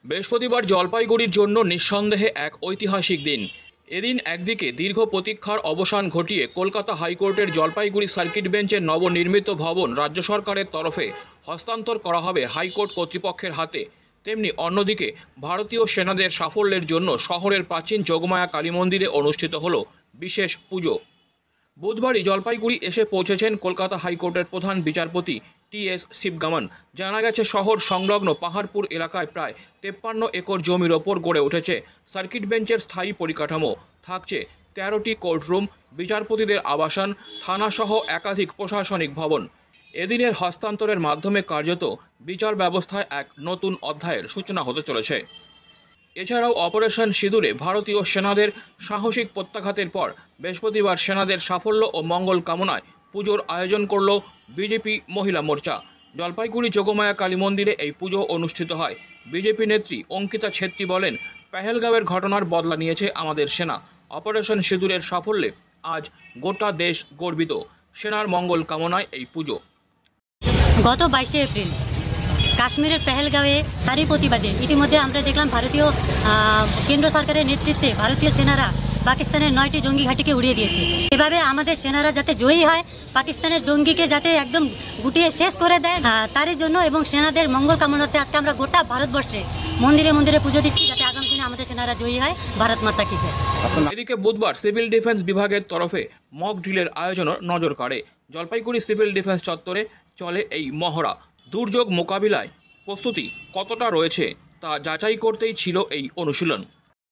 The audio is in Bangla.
বৃহস্পতিবার জলপাইগুড়ির জন্য নিঃসন্দেহে এক ঐতিহাসিক দিন। এদিন একদিকে দীর্ঘ প্রতীক্ষার অবসান ঘটিয়ে কলকাতা হাইকোর্টের জলপাইগুড়ি সার্কিট বেঞ্চের নবনির্মিত ভবন রাজ্য সরকারের তরফে হস্তান্তর করা হবে হাইকোর্ট কর্তৃপক্ষের হাতে, তেমনি অন্যদিকে ভারতীয় সেনাদের সাফল্যের জন্য শহরের প্রাচীন যোগমায়া কালী মন্দিরে অনুষ্ঠিত হল বিশেষ পুজো। বুধবারই জলপাইগুড়ি এসে পৌঁছেছেন কলকাতা হাইকোর্টের প্রধান বিচারপতি টি.এস. শিবগামন। জানা গেছে, শহর সংলগ্ন পাহাড়পুর এলাকায় প্রায় 53 একর জমির ওপর গড়ে উঠেছে সার্কিট বেঞ্চের স্থায়ী পরিকাঠামো। থাকছে 13টি কোর্টরুম, বিচারপতিদের আবাসন, থানাসহ একাধিক প্রশাসনিক ভবন। এদিনের হস্তান্তরের মাধ্যমে কার্যত বিচার ব্যবস্থায় এক নতুন অধ্যায়ের সূচনা হতে চলেছে। এছাড়াও অপারেশন সিঁদুরে ভারতীয় সেনাদের সাহসিক প্রত্যাঘাতের পর বৃহস্পতিবার সেনাদের সাফল্য ও মঙ্গল কামনায় পুজোর আয়োজন করল বিজেপি মহিলা মোর্চা। জলপাইগুড়ি যোগমায়া কালী মন্দিরে এই পুজো অনুষ্ঠিত হয়। বিজেপি নেত্রী অঙ্কিতা ছেত্রী বলেন, পেহেলগাঁওয়ের ঘটনার বদলা নিয়েছে আমাদের সেনা। অপারেশন সিঁদুরের সাফল্যে আজ গোটা দেশ গর্বিত। সেনার মঙ্গল কামনায় এই পুজো। গত 22শে এপ্রিল কাশ্মীরের পেহেলগাঁওয়ে তারই প্রতিবাদে ইতিমধ্যে আমরা দেখলাম ভারতীয় কেন্দ্র সরকারের নেতৃত্বে ভারতীয় সেনারা পাকিস্তানের 9টি জঙ্গি ঘাঁটিকে উড়িয়ে দিয়েছে। এভাবে আমাদের সেনারা যাতে জয়ী হয়, পাকিস্তানের জঙ্গিকে যাতে একদম গুটিয়ে শেষ করে দেয়, তারই জন্য এবং সেনাদের মঙ্গল কামনাতে আজকে আমরা গোটা ভারতবর্ষে মন্দিরে মন্দিরে পুজো দিচ্ছি, যাতে আগামী দিনে আমাদের সেনারা জয়ী হয়। ভারত মাতা কি জয়। এদিকে বুধবার সিভিল ডিফেন্স বিভাগের তরফে মক ড্রিলের আয়োজনের নজর কাড়ে। জলপাইগুড়ি সিভিল ডিফেন্স চত্বরে চলে এই মহড়া। দুর্যোগ মোকাবিলায় প্রস্তুতি কতটা রয়েছে তা যাচাই করতেই ছিল এই অনুশীলন।